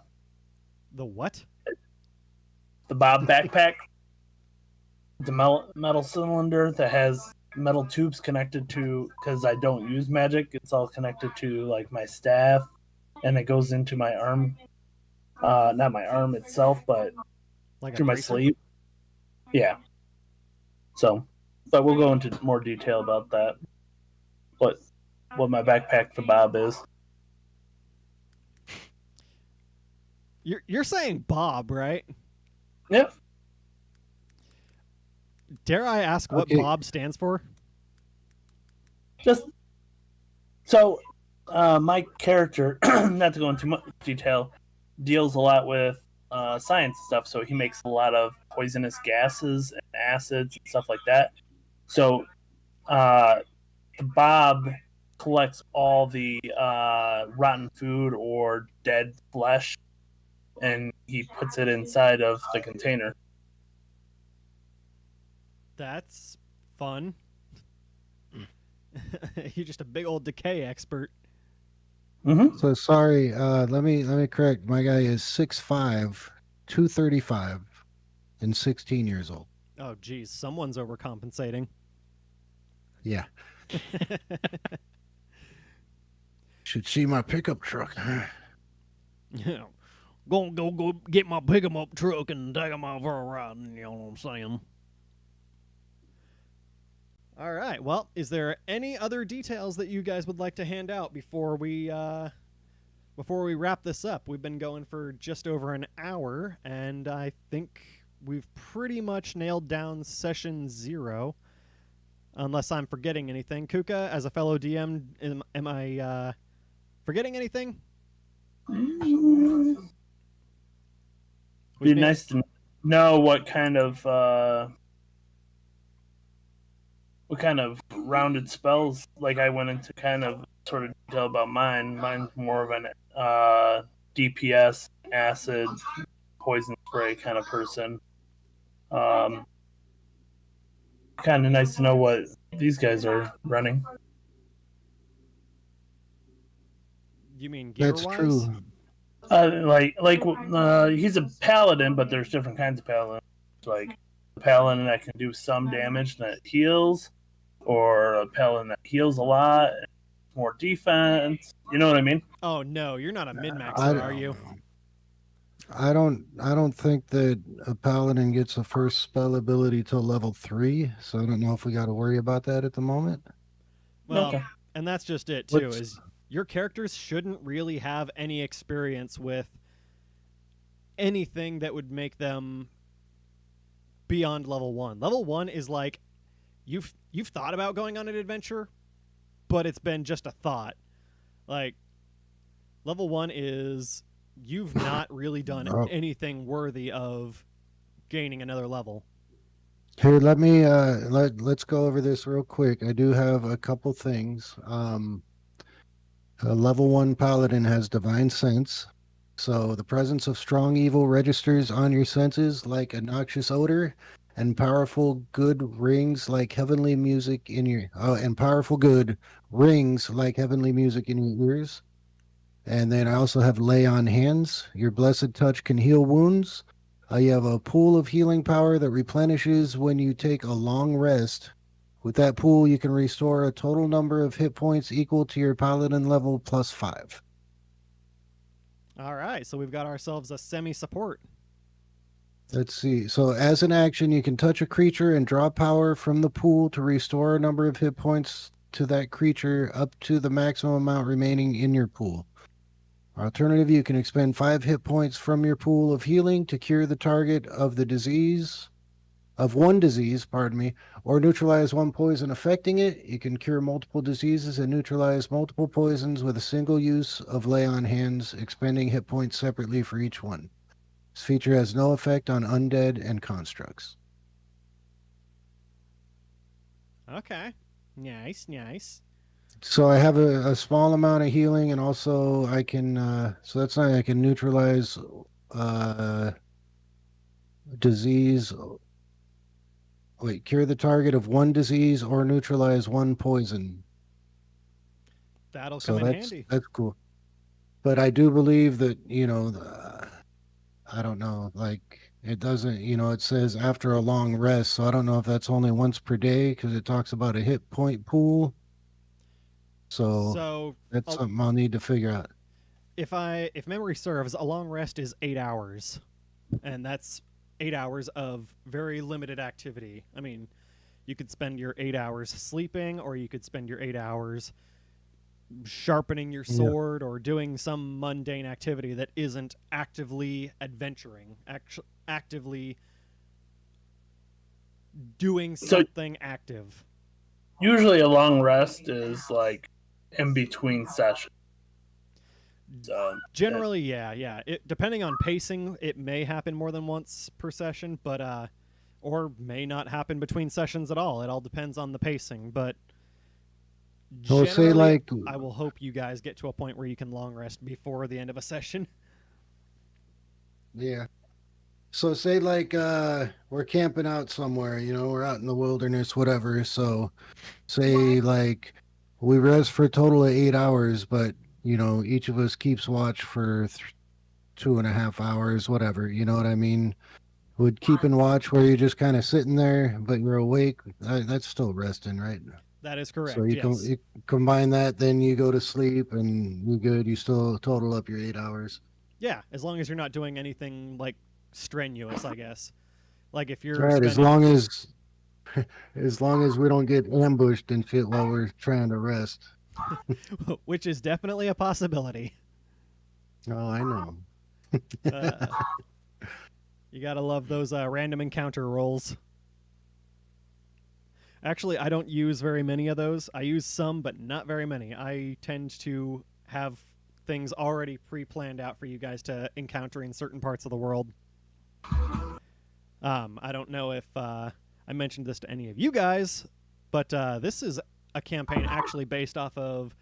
The what? The Bob backpack. The metal cylinder that has metal tubes connected to, because I don't use magic, it's all connected to like my staff, and it goes into my arm. Not my arm itself, but Like through my sleeve. Yeah. So, but we'll go into more detail about that. What my backpack for Bob is. You're saying Bob, right? Yep. Dare I ask what Bob stands for? Just so my character, not to go into much detail, deals a lot with science stuff. So he makes a lot of poisonous gases and acids and stuff like that. So the Bob collects all the rotten food or dead flesh, and he puts it inside of the container. That's fun. You're just a big old decay expert. Mm-hmm. So sorry, let me correct. My guy is 6'5", 235, and 16 years old. Oh, geez, someone's overcompensating. Yeah. Should see my pickup truck. Yeah. Go get my pick 'em up truck and take 'em out for a ride. You know what I'm saying? All right. Well, is there any other details that you guys would like to hand out before we wrap this up? We've been going for just over an hour, and I think we've pretty much nailed down session 0, unless I'm forgetting anything. Kouka, as a fellow DM, am I forgetting anything? Be nice to know what kind of rounded spells. Like I went into kind of sort of detail about mine. Mine's more of an DPS, acid, poison spray kind of person. Kind of nice to know what these guys are running. You mean gear-wise? That's true. He's a paladin, but there's different kinds of paladins. Like a paladin that can do some damage that heals, or a paladin that heals a lot, more defense. You know what I mean? Oh no, you're not a min-maxer, are you? I don't think that a paladin gets a first spell ability till level 3, so I don't know if we got to worry about that at the moment. Well, okay. And that's just it too. Is your characters shouldn't really have any experience with anything that would make them beyond level 1. Level 1 is like you've thought about going on an adventure, but it's been just a thought. Like level 1 is you've not really done anything worthy of gaining another level. Here, let me let's go over this real quick. I do have a couple things. A level 1 paladin has divine sense, so the presence of strong evil registers on your senses like a noxious odor, and powerful good rings like heavenly music in your ears. And then I also have lay on hands. Your blessed touch can heal wounds. You have a pool of healing power that replenishes when you take a long rest With that pool, you can restore a total number of hit points equal to your paladin level plus 5. All right, so we've got ourselves a semi-support. Let's see. So as an action, you can touch a creature and draw power from the pool to restore a number of hit points to that creature up to the maximum amount remaining in your pool. Alternative, you can expend 5 hit points from your pool of healing to cure the target of one disease, or neutralize one poison affecting it. You can cure multiple diseases and neutralize multiple poisons with a single use of lay on hands, expending hit points separately for each one. This feature has no effect on undead and constructs. Okay. Nice. So I have a small amount of healing, and also I can, so that's not, I can neutralize disease. Wait, cure the target of one disease or neutralize one poison. That'll So come in handy. that's cool. But I do believe that, I don't know, like it doesn't, it says after a long rest. So I don't know if that's only once per day because it talks about a hit point pool. So that's something I'll need to figure out. If memory serves, a long rest is 8 hours, and that's 8 hours of very limited activity. I mean, you could spend your 8 hours sleeping, or you could spend your 8 hours sharpening your sword, or doing some mundane activity that isn't actively adventuring, actively doing something active. Usually a long rest is like in between sessions. Generally, yeah. Depending on pacing, it may happen more than once per session, but or may not happen between sessions at all. It all depends on the pacing. But So say like, I will hope you guys get to a point where you can long rest before the end of a session. Yeah. So say like we're camping out somewhere, we're out in the wilderness, whatever. So say like we rest for a total of 8 hours, but each of us keeps watch for 2.5 hours, whatever. You know what I mean? Would keep and watch where you're just kind of sitting there, but you're awake. That's still resting, right? That is correct. So you combine that, then you go to sleep and you're good. You still total up your 8 hours. Yeah, as long as you're not doing anything like strenuous, I guess. Like if you're right, as long as we don't get ambushed and shit while we're trying to rest. Which is definitely a possibility. Oh, I know. You gotta love those random encounter rolls. Actually, I don't use very many of those. I use some, but not very many. I tend to have things already pre-planned out for you guys to encounter in certain parts of the world. I don't know if I mentioned this to any of you guys, but this is a campaign actually based off of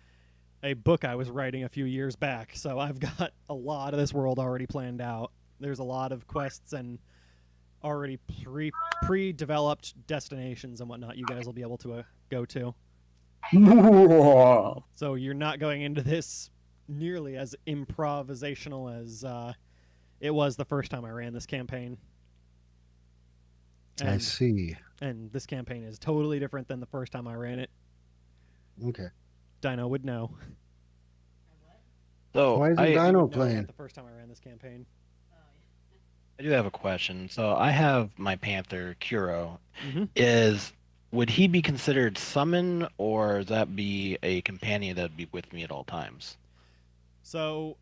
a book I was writing a few years back. So I've got a lot of this world already planned out. There's a lot of quests and already pre-developed destinations and whatnot you guys will be able to go to. So you're not going into this nearly as improvisational as it was the first time I ran this campaign. I see. And this campaign is totally different than the first time I ran it. Okay. Dino would know. So why isn't Dino playing? The first time I ran this campaign. I do have a question. So I have my Panther, Kuro. Mm-hmm. Would he be considered summon, or does that be a companion that would be with me at all times? So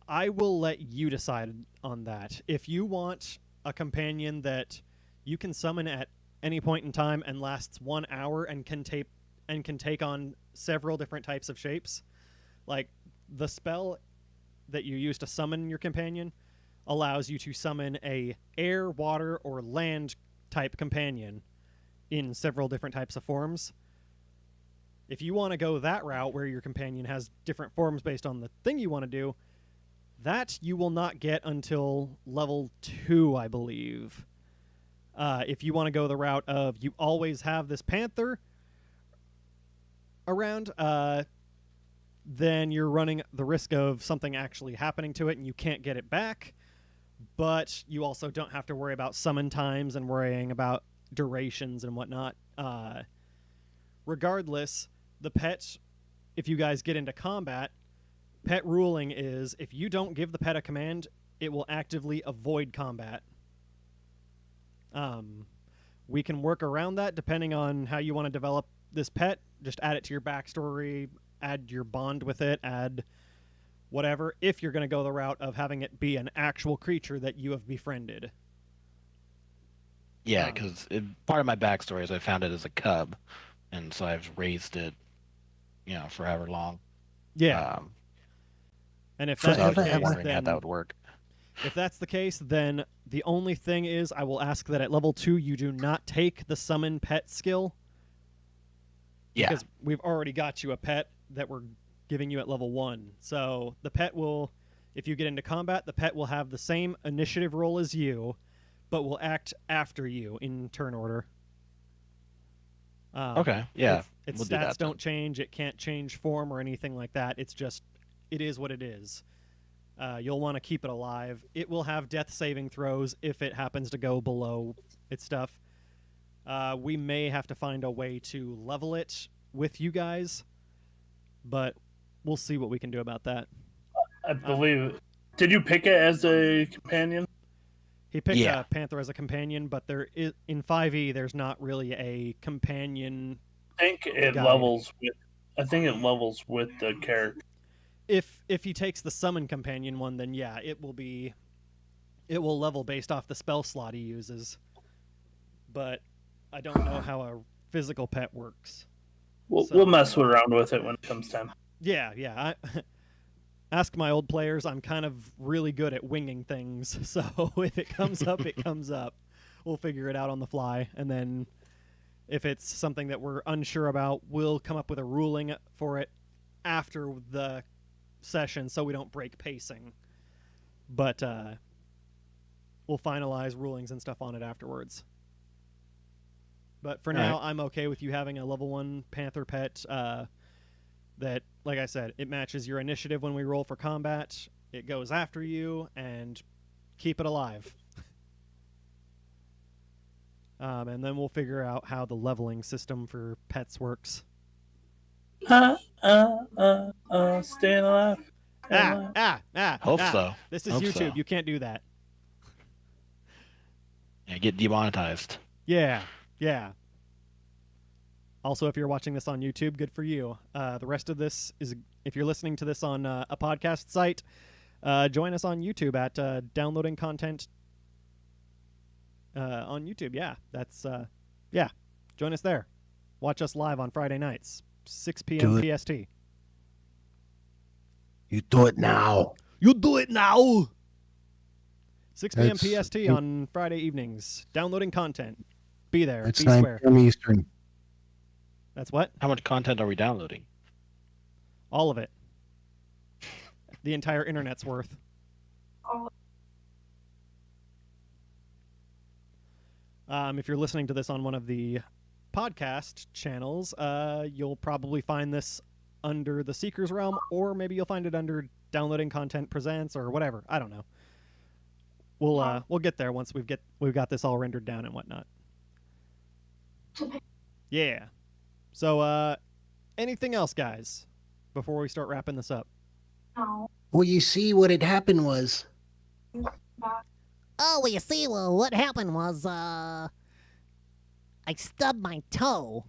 I will let you decide on that. If you want a companion that you can summon at any point in time and lasts 1 hour and can take on several different types of shapes, like the spell that you use to summon your companion allows you to summon a air, water, or land type companion in several different types of forms. If you want to go that route where your companion has different forms based on the thing you want to do, that you will not get until level 2, I believe. If you want to go the route of you always have this panther around, then you're running the risk of something actually happening to it and you can't get it back. But you also don't have to worry about summon times and worrying about durations and whatnot. regardless, the pet, if you guys get into combat, pet ruling is if you don't give the pet a command, it will actively avoid combat. We can work around that depending on how you want to develop this pet. Just add it to your backstory, add your bond with it, add whatever, if you're going to go the route of having it be an actual creature that you have befriended. Yeah, because part of my backstory is I found it as a cub, and so I've raised it, for however long. Yeah. And if So that's I was the just case, wondering how then, that would work. if that's the case, then the only thing is I will ask that at level 2 you do not take the summon pet skill. Yeah. Because we've already got you a pet that we're giving you at level 1. So the pet will, if you get into combat, the pet will have the same initiative roll as you, but will act after you in turn order. Okay, yeah. Its we'll do stats that then. don't change. It can't change form or anything like that. It's just, it is what it is. You'll want to keep it alive. It will have death saving throws if it happens to go below its stuff. We may have to find a way to level it with you guys, but we'll see what we can do about that. I believe. Did you pick it as a companion? He picked Yeah. Panther as a companion, but there is, in 5e, there's not really a companion. I think it Guide. levels with. I think it levels with the character. If he takes the summon companion one, then yeah, it will level based off the spell slot he uses. But I don't know how a physical pet works. We'll mess around with it when it comes time. Yeah. Ask my old players. I'm kind of really good at winging things, so if it comes up, it comes up. We'll figure it out on the fly, and then if it's something that we're unsure about, we'll come up with a ruling for it after the session so we don't break pacing. But we'll finalize rulings and stuff on it afterwards. But for now, I'm okay with you having a level 1 Panther pet that, like I said, it matches your initiative when we roll for combat. It goes after you, and keep it alive. And then we'll figure out how the leveling system for pets works. Staying alive. Hope so. This is Hope YouTube. so. You can't do that. Yeah, get demonetized. Yeah. Also, if you're watching this on YouTube, good for you. The rest of this is, if you're listening to this on a podcast site, join us on YouTube at downloading content on YouTube. Yeah, that's join us there. Watch us live on Friday nights, 6 p.m. PST. You do it now. You do it now. 6 p.m. That's- PST on Friday evenings. Downloading content. Be there. It's Be 9 square. p.m. Eastern. That's what? How much content are we downloading? All of it. The entire internet's worth. If you're listening to this on one of the podcast channels, you'll probably find this under the Seeker's Realm, or maybe you'll find it under Downloading Content Presents or whatever. I don't know. We'll get there once we've got this all rendered down and whatnot. Yeah. So anything else, guys, before we start wrapping this up? Well, you see, what had happened was Oh, well, you see, what happened was, I stubbed my toe.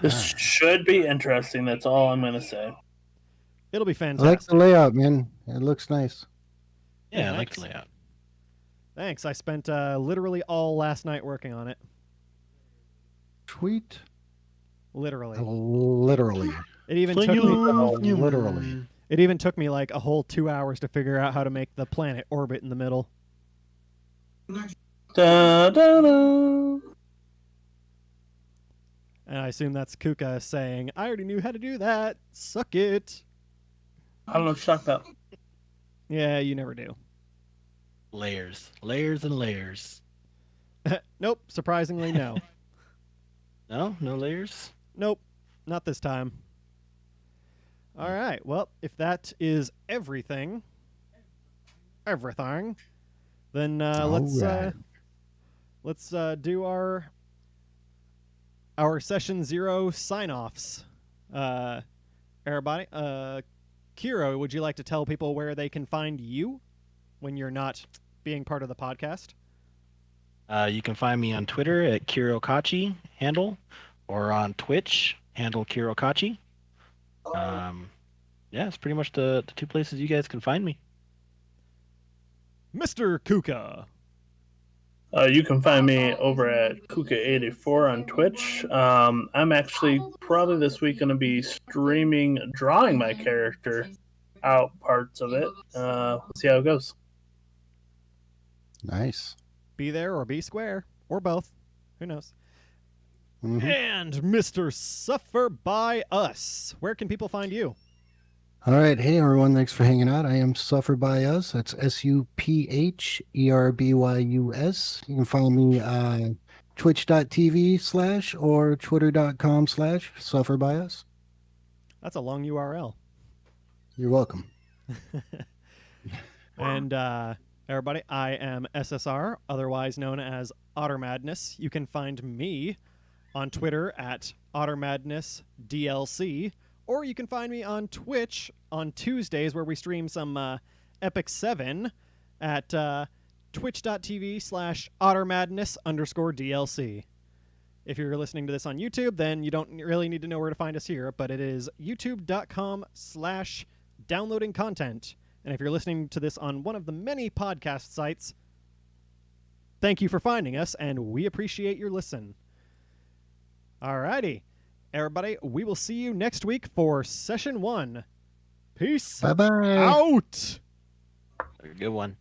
This should be interesting. That's all I'm going to say. It'll be I fantastic. like the layout, man. It looks nice. Yeah, I like thanks. the layout. Thanks. I spent literally all last night working on it. Sweet. Literally. Literally. It even took me Literally. It even took me like a whole 2 hours to figure out how to make the planet orbit in the middle. Da, da, da. And I assume that's Kouka saying, I already knew how to do that. Suck it. I don't know what you're talking about. Yeah, you never do. Layers. Layers and layers. Nope. Surprisingly, no. No? No layers? Nope. Not this time. All right. Well, if that is everything, then let's right. do our our session 0 sign-offs. Everybody, Kiro, would you like to tell people where they can find you when you're not being part of the podcast? You can find me on Twitter at KiroKatchi handle, or on Twitch handle KiroKatchi. Yeah, it's pretty much the 2 places you guys can find me. Mr. Kouka. You can find me over at Kouka84 on Twitch. I'm actually probably this week going to be drawing my character out parts of it. We'll see how it goes. Nice. Be there or be square, or both. Who knows? Mhm. And Mr. Supherbyus. Where can people find you? All right. Hey, everyone. Thanks for hanging out. I am Supherbyus. That's Supherbyus. You can follow me twitch.tv/ or twitter.com/Supherbyus. That's a long URL. You're welcome. And everybody, I am SSR, otherwise known as OtterMadness. You can find me on Twitter at OtterMadnessDLC, or you can find me on Twitch on Tuesdays where we stream some Epic 7 at twitch.tv/OtterMadness_DLC. If you're listening to this on YouTube, then you don't really need to know where to find us here, but it is youtube.com/downloading content. And if you're listening to this on one of the many podcast sites, thank you for finding us, and we appreciate your listen. Alrighty. Everybody, we will see you next week for Session 1. Peace Bye-bye. out! Have a good one.